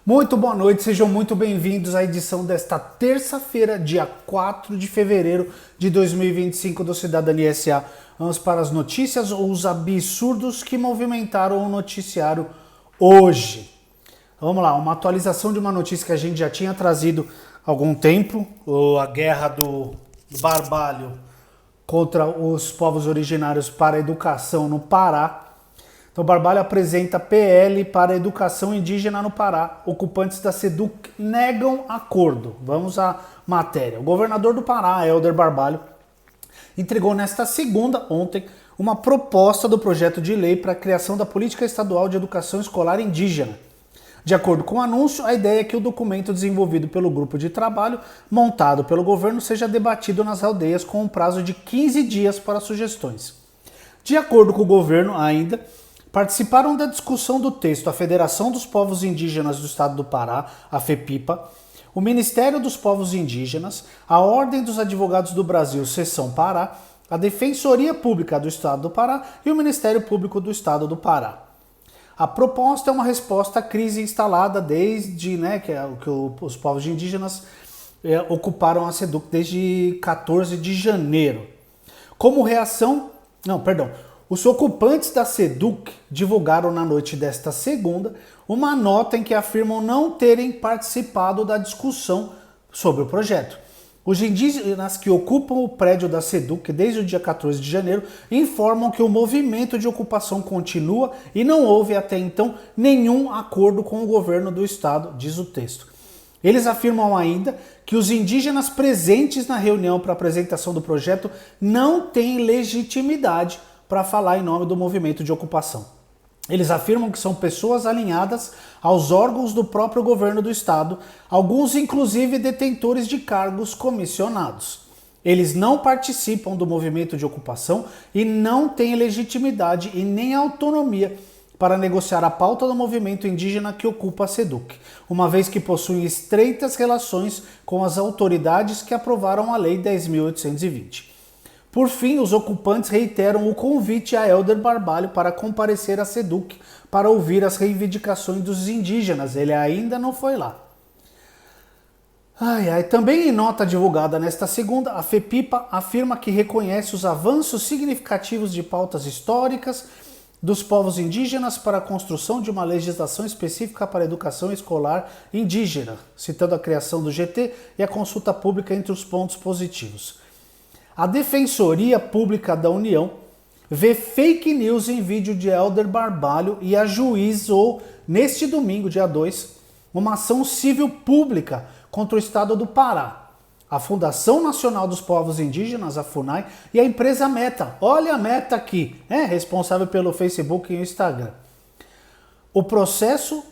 Muito boa noite, sejam muito bem-vindos à edição desta terça-feira, dia 4 de fevereiro de 2025 do Cidadania SA. Vamos para as notícias ou os absurdos que movimentaram o noticiário hoje. Vamos lá, uma atualização de uma notícia que a gente já tinha trazido há algum tempo, a guerra do Barbalho contra os povos originários para a educação no Pará. Então, Barbalho apresenta PL para a educação indígena no Pará. Ocupantes da SEDUC negam acordo. Vamos à matéria. O governador do Pará, Helder Barbalho, entregou nesta segunda, ontem, uma proposta do projeto de lei para a criação da Política Estadual de Educação Escolar Indígena. De acordo com o anúncio, a ideia é que o documento desenvolvido pelo grupo de trabalho, montado pelo governo, seja debatido nas aldeias com um prazo de 15 dias para sugestões. De acordo com o governo, ainda, participaram da discussão do texto a Federação dos Povos Indígenas do Estado do Pará, a FEPIPA, o Ministério dos Povos Indígenas, a Ordem dos Advogados do Brasil, Seção Pará, a Defensoria Pública do Estado do Pará e o Ministério Público do Estado do Pará. A proposta é uma resposta à crise instalada desde que os povos indígenas ocuparam a SEDUC desde 14 de janeiro. Como reação... Os ocupantes da SEDUC divulgaram na noite desta segunda uma nota em que afirmam não terem participado da discussão sobre o projeto. Os indígenas que ocupam o prédio da SEDUC desde o dia 14 de janeiro informam que o movimento de ocupação continua e não houve até então nenhum acordo com o governo do estado, diz o texto. Eles afirmam ainda que os indígenas presentes na reunião para apresentação do projeto não têm legitimidade para falar em nome do movimento de ocupação. Eles afirmam que são pessoas alinhadas aos órgãos do próprio governo do estado, alguns inclusive detentores de cargos comissionados. Eles não participam do movimento de ocupação e não têm legitimidade e nem autonomia para negociar a pauta do movimento indígena que ocupa a SEDUC, uma vez que possuem estreitas relações com as autoridades que aprovaram a Lei 10.820. Por fim, os ocupantes reiteram o convite a Helder Barbalho para comparecer à SEDUC para ouvir as reivindicações dos indígenas. Ele ainda não foi lá. Também em nota divulgada nesta segunda, a FEPIPA afirma que reconhece os avanços significativos de pautas históricas dos povos indígenas para a construção de uma legislação específica para a educação escolar indígena, citando a criação do GT e a consulta pública entre os pontos positivos. A Defensoria Pública da União vê fake news em vídeo de Helder Barbalho e ajuizou, neste domingo, dia 2, uma ação civil pública contra o estado do Pará, a Fundação Nacional dos Povos Indígenas, a FUNAI, e a empresa Meta. Olha a Meta aqui, responsável pelo Facebook e o Instagram. O processo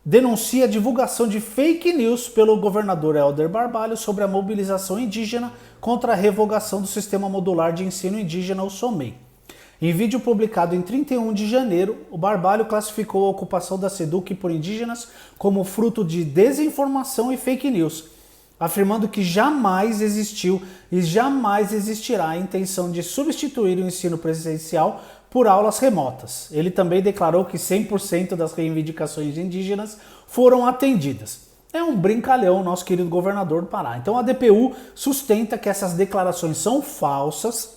denuncia a divulgação de fake news pelo governador Helder Barbalho sobre a mobilização indígena contra a revogação do Sistema Modular de Ensino Indígena, o SOMEI. Em vídeo publicado em 31 de janeiro, o Barbalho classificou a ocupação da SEDUC por indígenas como fruto de desinformação e fake news, afirmando que jamais existiu e jamais existirá a intenção de substituir o ensino presencial por aulas remotas. Ele também declarou que 100% das reivindicações indígenas foram atendidas. É um brincalhão, nosso querido governador do Pará. Então a DPU sustenta que essas declarações são falsas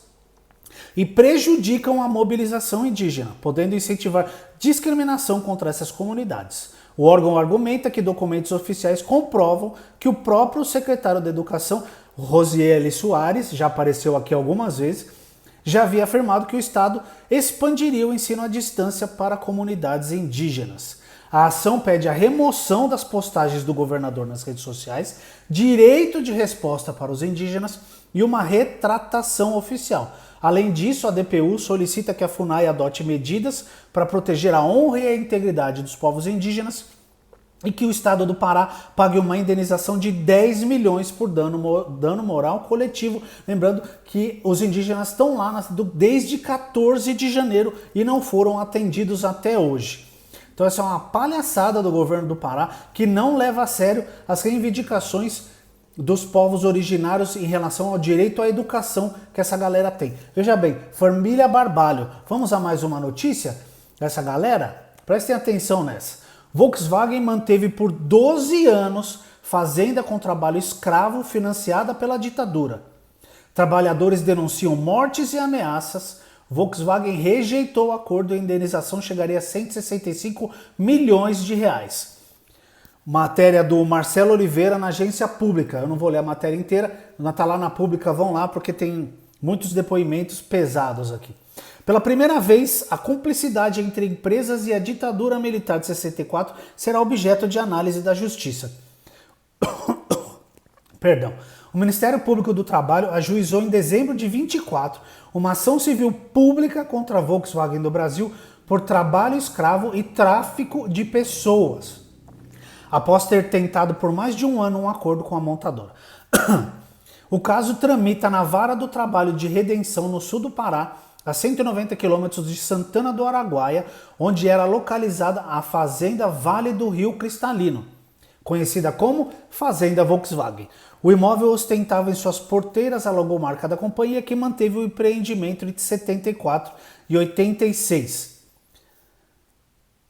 e prejudicam a mobilização indígena, podendo incentivar discriminação contra essas comunidades. O órgão argumenta que documentos oficiais comprovam que o próprio secretário da Educação, Rosieli Soares, já apareceu aqui algumas vezes, já havia afirmado que o Estado expandiria o ensino à distância para comunidades indígenas. A ação pede a remoção das postagens do governador nas redes sociais, direito de resposta para os indígenas e uma retratação oficial. Além disso, a DPU solicita que a FUNAI adote medidas para proteger a honra e a integridade dos povos indígenas e que o estado do Pará pague uma indenização de 10 milhões por dano moral coletivo. Lembrando que os indígenas estão lá desde 14 de janeiro e não foram atendidos até hoje. Então essa é uma palhaçada do governo do Pará que não leva a sério as reivindicações dos povos originários em relação ao direito à educação que essa galera tem. Veja bem, família Barbalho. Vamos a mais uma notícia dessa galera? Prestem atenção nessa. Volkswagen manteve por 12 anos fazenda com trabalho escravo financiada pela ditadura. Trabalhadores denunciam mortes e ameaças. Volkswagen rejeitou o acordo e a indenização chegaria a 165 milhões de reais. Matéria do Marcelo Oliveira na Agência Pública. Eu não vou ler a matéria inteira, está lá na Pública, vão lá porque tem muitos depoimentos pesados aqui. Pela primeira vez, a cumplicidade entre empresas e a ditadura militar de 64 será objeto de análise da Justiça. Perdão. O Ministério Público do Trabalho ajuizou em dezembro de 24 uma ação civil pública contra a Volkswagen do Brasil por trabalho escravo e tráfico de pessoas, após ter tentado por mais de um ano um acordo com a montadora. O caso tramita na Vara do Trabalho de Redenção, no sul do Pará, a 190 quilômetros de Santana do Araguaia, onde era localizada a Fazenda Vale do Rio Cristalino, conhecida como Fazenda Volkswagen. O imóvel ostentava em suas porteiras a logomarca da companhia, que manteve o empreendimento entre 74 e 86.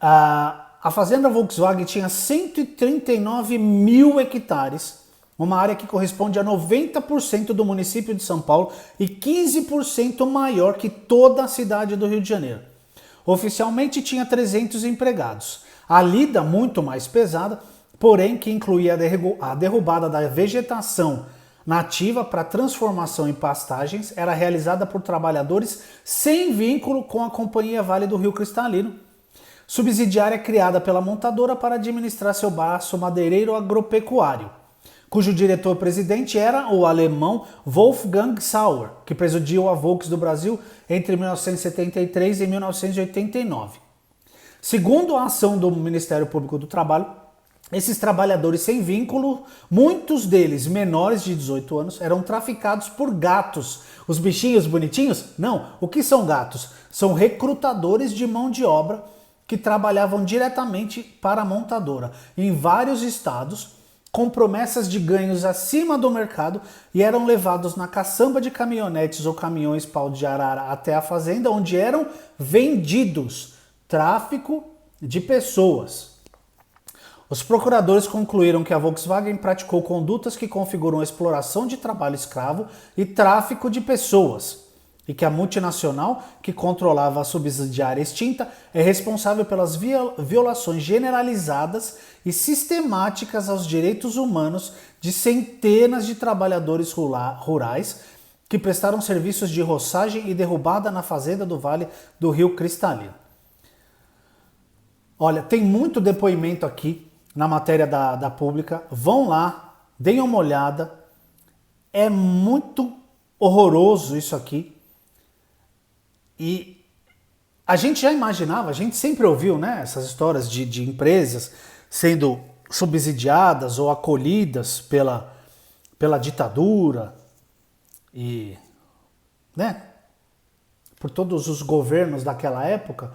A Fazenda Volkswagen tinha 139 mil hectares, uma área que corresponde a 90% do município de São Paulo e 15% maior que toda a cidade do Rio de Janeiro. Oficialmente tinha 300 empregados. A lida, muito mais pesada, porém que incluía a derrubada da vegetação nativa para transformação em pastagens, era realizada por trabalhadores sem vínculo com a Companhia Vale do Rio Cristalino, subsidiária criada pela montadora para administrar seu braço madeireiro agropecuário, cujo diretor-presidente era o alemão Wolfgang Sauer, que presidiu a Volks do Brasil entre 1973 e 1989. Segundo a ação do Ministério Público do Trabalho, esses trabalhadores sem vínculo, muitos deles menores de 18 anos, eram traficados por gatos. Os bichinhos bonitinhos? Não. O que são gatos? São recrutadores de mão de obra que trabalhavam diretamente para a montadora em vários estados, com promessas de ganhos acima do mercado, e eram levados na caçamba de caminhonetes ou caminhões pau de arara até a fazenda, onde eram vendidos. Tráfico de pessoas. Os procuradores concluíram que a Volkswagen praticou condutas que configuram exploração de trabalho escravo e tráfico de pessoas, e que a multinacional, que controlava a subsidiária extinta, é responsável pelas violações generalizadas e sistemáticas aos direitos humanos de centenas de trabalhadores rurais que prestaram serviços de roçagem e derrubada na fazenda do Vale do Rio Cristalino. Olha, tem muito depoimento aqui na matéria da Pública. Vão lá, deem uma olhada. É muito horroroso isso aqui. E a gente já imaginava, a gente sempre ouviu, né, essas histórias de empresas sendo subsidiadas ou acolhidas pela ditadura e, né, por todos os governos daquela época,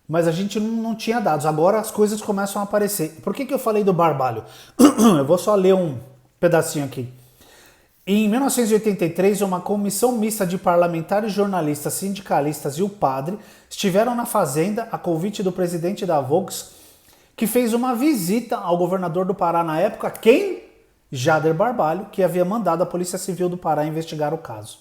mas a gente não tinha dados. Agora as coisas começam a aparecer. Por que eu falei do Barbalho? Eu vou só ler um pedacinho aqui. Em 1983, uma comissão mista de parlamentares, jornalistas, sindicalistas e o padre estiveram na fazenda a convite do presidente da Volks, que fez uma visita ao governador do Pará na época, quem? Jader Barbalho, que havia mandado a Polícia Civil do Pará investigar o caso.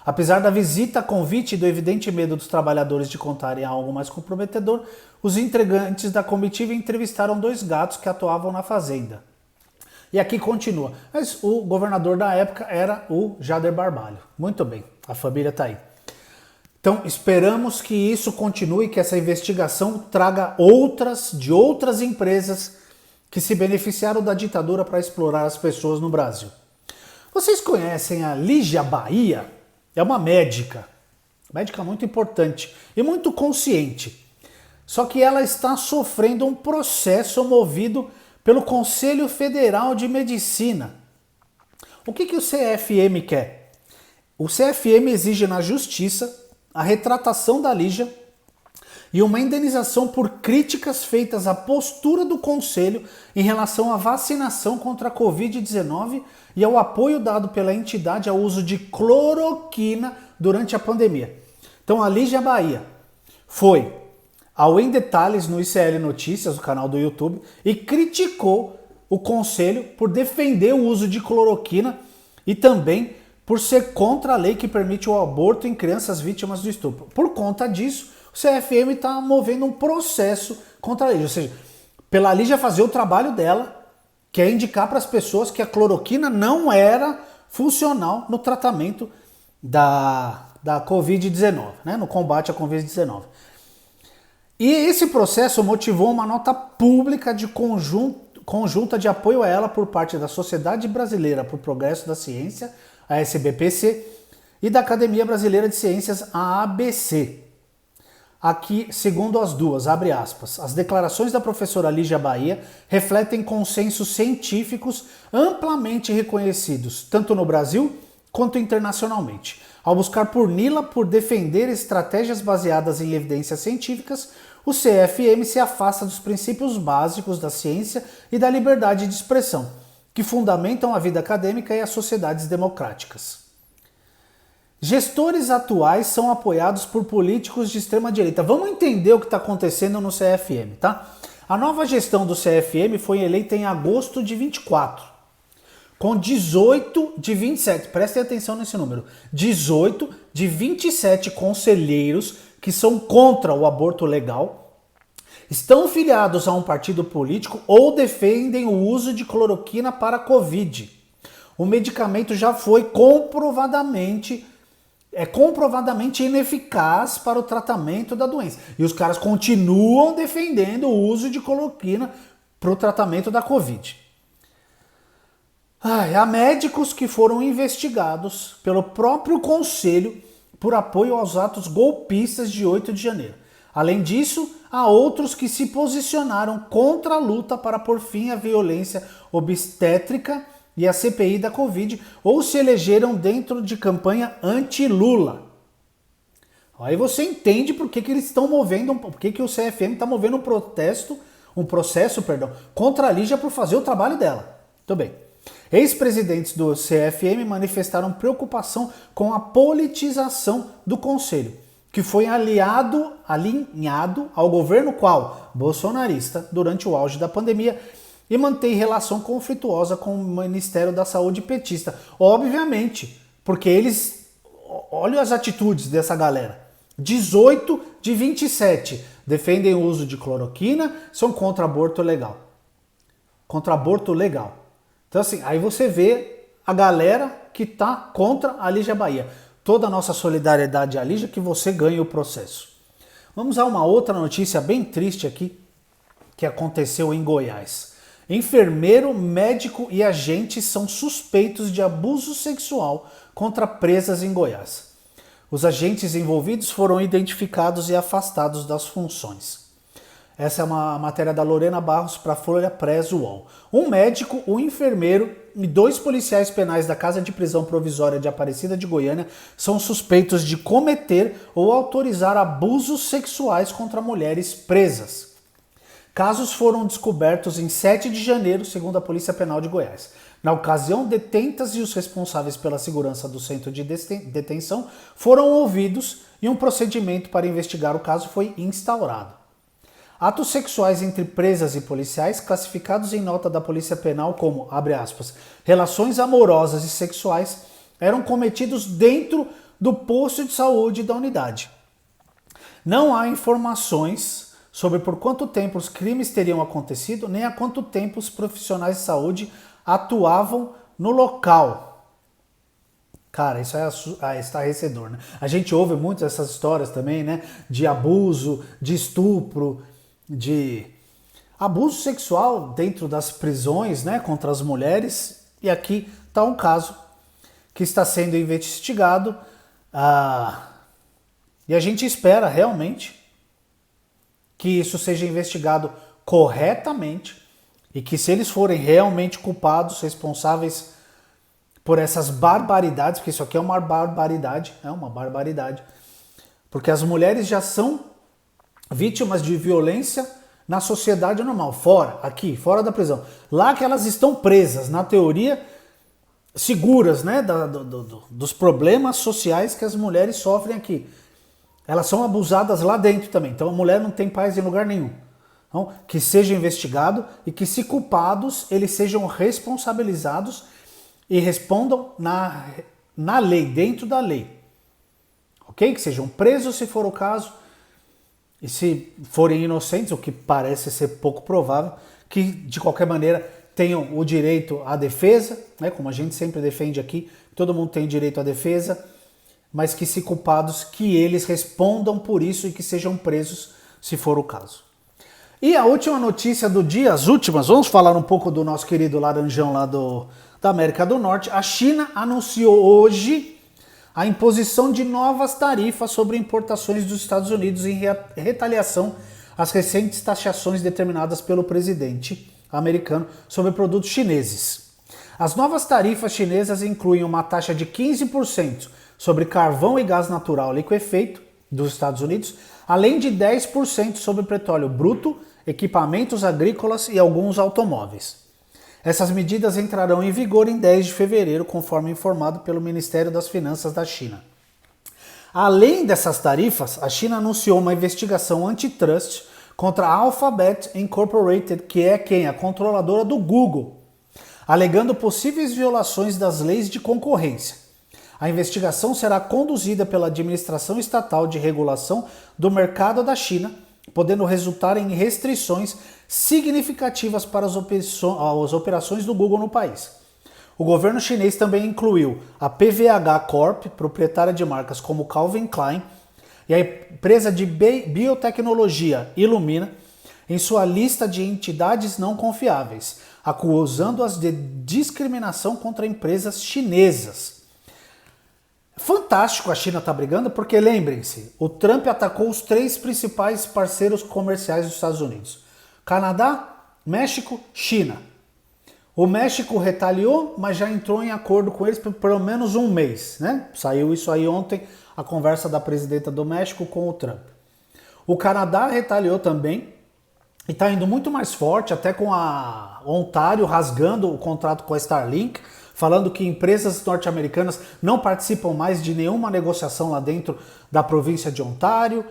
Apesar da visita a convite e do evidente medo dos trabalhadores de contarem algo mais comprometedor, os integrantes da comitiva entrevistaram 2 gatos que atuavam na fazenda. E aqui continua. Mas o governador da época era o Jader Barbalho. Muito bem, a família está aí. Então esperamos que isso continue, que essa investigação traga de outras empresas que se beneficiaram da ditadura para explorar as pessoas no Brasil. Vocês conhecem a Lígia Bahia? É uma médica muito importante e muito consciente. Só que ela está sofrendo um processo movido pelo Conselho Federal de Medicina. O que o CFM quer? O CFM exige na Justiça a retratação da Lígia e uma indenização por críticas feitas à postura do Conselho em relação à vacinação contra a Covid-19 e ao apoio dado pela entidade ao uso de cloroquina durante a pandemia. Então a Lígia Bahia foi ao Em Detalhes no ICL Notícias, o canal do YouTube, e criticou o conselho por defender o uso de cloroquina e também por ser contra a lei que permite o aborto em crianças vítimas do estupro. Por conta disso, o CFM está movendo um processo contra a lei, ou seja, pela Lígia fazer o trabalho dela, que é indicar para as pessoas que a cloroquina não era funcional no tratamento da Covid-19, né, no combate à Covid-19. E esse processo motivou uma nota pública de conjunta de apoio a ela por parte da Sociedade Brasileira para o Progresso da Ciência, a SBPC, e da Academia Brasileira de Ciências, a ABC. Aqui, segundo as duas, abre aspas, as declarações da professora Lígia Bahia refletem consensos científicos amplamente reconhecidos, tanto no Brasil quanto internacionalmente. Ao buscar puni-la por defender estratégias baseadas em evidências científicas, o CFM se afasta dos princípios básicos da ciência e da liberdade de expressão, que fundamentam a vida acadêmica e as sociedades democráticas. Gestores atuais são apoiados por políticos de extrema-direita. Vamos entender o que está acontecendo no CFM, tá? A nova gestão do CFM foi eleita em agosto de 24, com 18 de 27, prestem atenção nesse número, 18 de 27 conselheiros que são contra o aborto legal, estão filiados a um partido político ou defendem o uso de cloroquina para a Covid. O medicamento já foi comprovadamente ineficaz para o tratamento da doença. E os caras continuam defendendo o uso de cloroquina para o tratamento da Covid. Há médicos que foram investigados pelo próprio Conselho por apoio aos atos golpistas de 8 de janeiro. Além disso, há outros que se posicionaram contra a luta para pôr fim à violência obstétrica e à CPI da Covid, ou se elegeram dentro de campanha anti-Lula. Aí você entende por que eles estão movendo, por que o CFM está movendo um processo contra a Lígia por fazer o trabalho dela. Muito bem. Ex-presidentes do CFM manifestaram preocupação com a politização do Conselho, que foi alinhado ao governo bolsonarista durante o auge da pandemia e mantém relação conflituosa com o Ministério da Saúde petista. Obviamente, porque olha as atitudes dessa galera. 18 de 27 defendem o uso de cloroquina, são contra aborto legal. Contra aborto legal. Então assim, aí você vê a galera que está contra a Lígia Bahia. Toda a nossa solidariedade à Lígia, que você ganhe o processo. Vamos a uma outra notícia bem triste aqui, que aconteceu em Goiás. Enfermeiro, médico e agente são suspeitos de abuso sexual contra presas em Goiás. Os agentes envolvidos foram identificados e afastados das funções. Essa é uma matéria da Lorena Barros para a Folha Press UOL. Um médico, um enfermeiro e 2 policiais penais da Casa de Prisão Provisória de Aparecida de Goiânia são suspeitos de cometer ou autorizar abusos sexuais contra mulheres presas. Casos foram descobertos em 7 de janeiro, segundo a Polícia Penal de Goiás. Na ocasião, detentas e os responsáveis pela segurança do centro de detenção foram ouvidos e um procedimento para investigar o caso foi instaurado. Atos sexuais entre presas e policiais, classificados em nota da Polícia Penal como, abre aspas, relações amorosas e sexuais, eram cometidos dentro do posto de saúde da unidade. Não há informações sobre por quanto tempo os crimes teriam acontecido, nem há quanto tempo os profissionais de saúde atuavam no local. Cara, isso é estarrecedor, né? A gente ouve muito essas histórias também, né? De abuso, de estupro, de abuso sexual dentro das prisões, né? Contra as mulheres. E aqui está um caso que está sendo investigado. E a gente espera realmente que isso seja investigado corretamente e que, se eles forem realmente culpados, responsáveis por essas barbaridades, porque isso aqui é uma barbaridade, porque as mulheres já são vítimas de violência na sociedade normal, fora da prisão. Lá que elas estão presas, na teoria, seguras, né, dos problemas sociais que as mulheres sofrem aqui. elas são abusadas lá dentro também. Então a mulher não tem paz em lugar nenhum. Então, que seja investigado e que, se culpados, eles sejam responsabilizados e respondam na lei, dentro da lei. Ok? Que sejam presos se for o caso. E se forem inocentes, o que parece ser pouco provável, que de qualquer maneira tenham o direito à defesa, né? Como a gente sempre defende aqui, todo mundo tem direito à defesa, mas que, se culpados, que eles respondam por isso e que sejam presos se for o caso. E a última notícia do dia, as últimas, vamos falar um pouco do nosso querido laranjão lá da América do Norte. A China anunciou hoje a imposição de novas tarifas sobre importações dos Estados Unidos em retaliação às recentes taxações determinadas pelo presidente americano sobre produtos chineses. As novas tarifas chinesas incluem uma taxa de 15% sobre carvão e gás natural liquefeito dos Estados Unidos, além de 10% sobre petróleo bruto, equipamentos agrícolas e alguns automóveis. Essas medidas entrarão em vigor em 10 de fevereiro, conforme informado pelo Ministério das Finanças da China. Além dessas tarifas, a China anunciou uma investigação antitrust contra a Alphabet Incorporated, que é quem? A controladora do Google, alegando possíveis violações das leis de concorrência. A investigação será conduzida pela Administração Estatal de Regulação do Mercado da China, podendo resultar em restrições significativas para as operações do Google no país. O governo chinês também incluiu a PVH Corp, proprietária de marcas como Calvin Klein, e a empresa de biotecnologia Illumina, em sua lista de entidades não confiáveis, acusando-as de discriminação contra empresas chinesas. Fantástico a China tá brigando, porque lembrem-se, o Trump atacou os 3 principais parceiros comerciais dos Estados Unidos: Canadá, México, China. O México retaliou, mas já entrou em acordo com eles por pelo menos um mês, né? Saiu isso aí ontem, a conversa da presidenta do México com o Trump. O Canadá retaliou também e está indo muito mais forte, até com a Ontário rasgando o contrato com a Starlink, falando que empresas norte-americanas não participam mais de nenhuma negociação lá dentro da província de Ontário,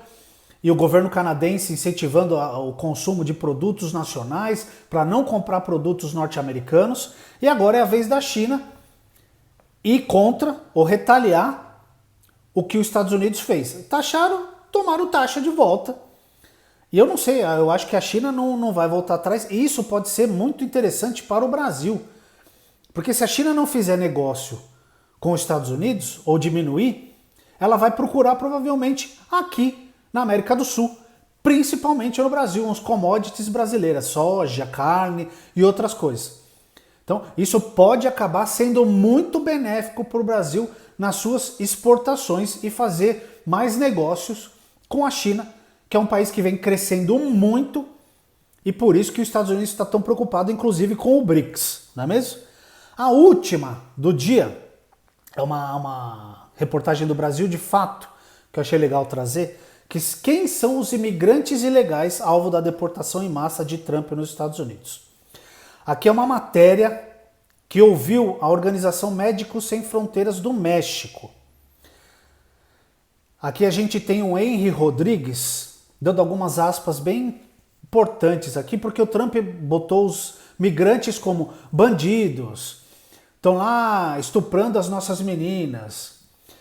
e o governo canadense incentivando o consumo de produtos nacionais para não comprar produtos norte-americanos. E agora é a vez da China ir contra ou retaliar o que os Estados Unidos fez. Taxaram, tomaram taxa de volta. E eu não sei, eu acho que a China não vai voltar atrás. E isso pode ser muito interessante para o Brasil. Porque se a China não fizer negócio com os Estados Unidos, ou diminuir, ela vai procurar provavelmente aqui na América do Sul, principalmente no Brasil, uns commodities brasileiras, soja, carne e outras coisas. Então, isso pode acabar sendo muito benéfico para o Brasil nas suas exportações e fazer mais negócios com a China, que é um país que vem crescendo muito, e por isso que os Estados Unidos está tão preocupado, inclusive, com o BRICS, não é mesmo? A última do dia é uma reportagem do Brasil de Fato, que eu achei legal trazer, que quem são os imigrantes ilegais alvo da deportação em massa de Trump nos Estados Unidos. Aqui é uma matéria que ouviu a Organização Médicos Sem Fronteiras do México. Aqui a gente tem o Henry Rodrigues, dando algumas aspas bem importantes aqui, porque o Trump botou os migrantes como bandidos, estão lá estuprando as nossas meninas,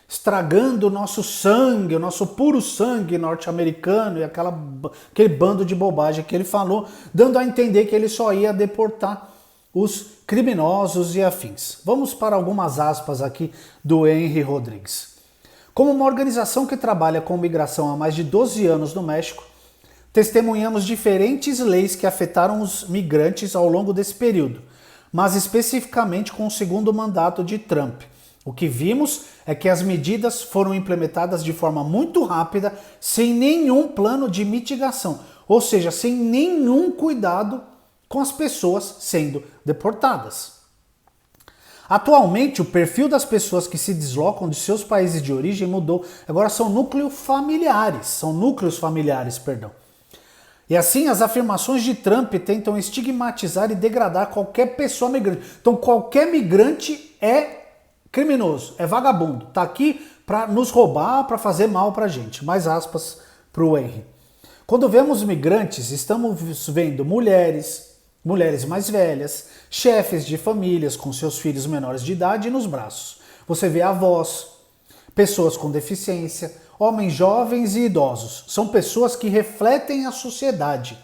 estragando o nosso sangue, o nosso puro sangue norte-americano, e aquele bando de bobagem que ele falou, dando a entender que ele só ia deportar os criminosos e afins. Vamos para algumas aspas aqui do Henry Rodrigues. Como uma organização que trabalha com migração há mais de 12 anos no México, testemunhamos diferentes leis que afetaram os migrantes ao longo desse período, mas especificamente com o segundo mandato de Trump. O que vimos é que as medidas foram implementadas de forma muito rápida, sem nenhum plano de mitigação, ou seja, sem nenhum cuidado com as pessoas sendo deportadas. Atualmente, o perfil das pessoas que se deslocam de seus países de origem mudou. Agora são núcleos familiares. E assim, as afirmações de Trump tentam estigmatizar e degradar qualquer pessoa migrante. Então, qualquer migrante é criminoso, é vagabundo. Tá aqui, para nos roubar, para fazer mal para a gente. Mais aspas para o Henry. Quando vemos migrantes, estamos vendo mulheres mais velhas, chefes de famílias com seus filhos menores de idade nos braços. Você vê avós, pessoas com deficiência, homens jovens e idosos. São pessoas que refletem a sociedade.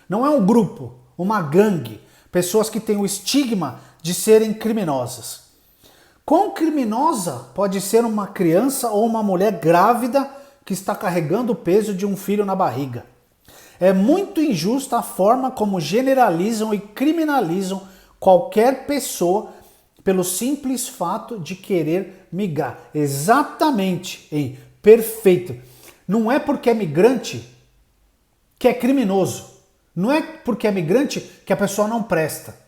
Não é um grupo, uma gangue, pessoas que têm o estigma de serem criminosas. Quão criminosa pode ser uma criança ou uma mulher grávida que está carregando o peso de um filho na barriga? É muito injusta a forma como generalizam e criminalizam qualquer pessoa pelo simples fato de querer migrar. Exatamente, hein? Perfeito. Não é porque é migrante que é criminoso. Não é porque é migrante que a pessoa não presta.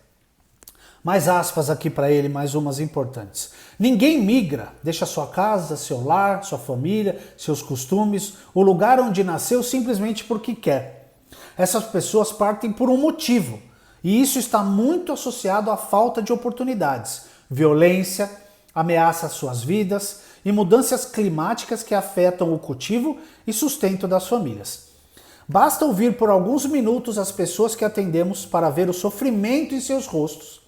Mais aspas aqui para ele, mais umas importantes. Ninguém migra, deixa sua casa, seu lar, sua família, seus costumes, o lugar onde nasceu simplesmente porque quer. Essas pessoas partem por um motivo, e isso está muito associado à falta de oportunidades, violência, ameaça às suas vidas e mudanças climáticas que afetam o cultivo e sustento das famílias. Basta ouvir por alguns minutos as pessoas que atendemos para ver o sofrimento em seus rostos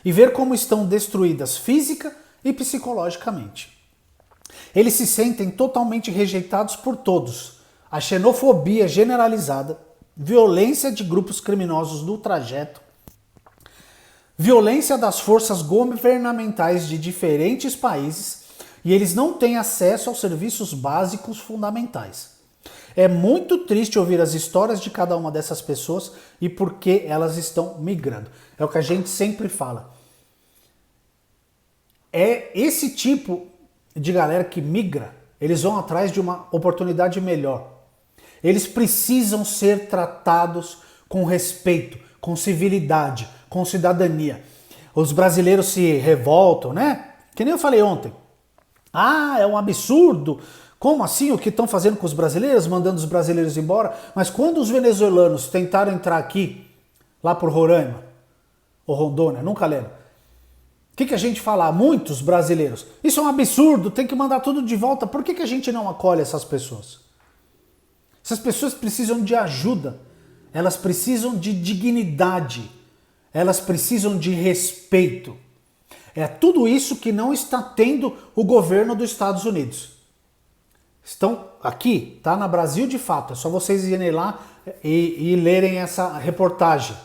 e ver como estão destruídas física e psicologicamente. Eles se sentem totalmente rejeitados por todos. A xenofobia generalizada, violência de grupos criminosos no trajeto, violência das forças governamentais de diferentes países e eles não têm acesso aos serviços básicos fundamentais. É muito triste ouvir as histórias de cada uma dessas pessoas e por que elas estão migrando. É o que a gente sempre fala. É esse tipo de galera que migra, eles vão atrás de uma oportunidade melhor. Eles precisam ser tratados com respeito, com civilidade, com cidadania. Os brasileiros se revoltam, né? Que nem eu falei ontem. Ah, é um absurdo. Como assim? O que estão fazendo com os brasileiros? Mandando os brasileiros embora? Mas quando os venezuelanos tentaram entrar aqui, lá por Roraima, ou Rondônia, nunca lembro. O que a gente fala? Muitos brasileiros. Isso é um absurdo, tem que mandar tudo de volta. Por que a gente não acolhe essas pessoas? Essas pessoas precisam de ajuda. Elas precisam de dignidade. Elas precisam de respeito. É tudo isso que não está tendo o governo dos Estados Unidos. Estão aqui, tá na Brasil de fato. É só vocês irem lá e lerem essa reportagem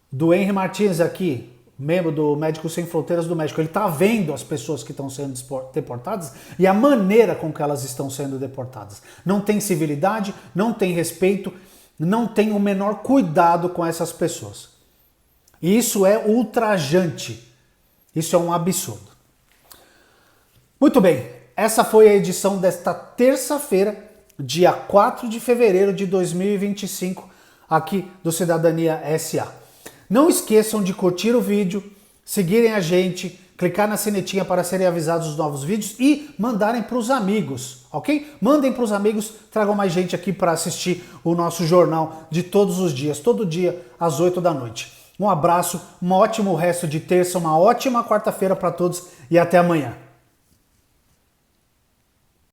do Henry Martins aqui, membro do Médicos Sem Fronteiras do México. Ele está vendo as pessoas que estão sendo deportadas e a maneira com que elas estão sendo deportadas. Não tem civilidade, não tem respeito, não tem o menor cuidado com essas pessoas. E isso é ultrajante. Isso é um absurdo. Muito bem, essa foi a edição desta terça-feira, dia 4 de fevereiro de 2025, aqui do Cidadania SA. Não esqueçam de curtir o vídeo, seguirem a gente, clicar na sinetinha para serem avisados dos novos vídeos e mandarem para os amigos, ok? Mandem para os amigos, tragam mais gente aqui para assistir o nosso jornal de todos os dias, todo dia às 8 da noite. Um abraço, um ótimo resto de terça, uma ótima quarta-feira para todos e até amanhã.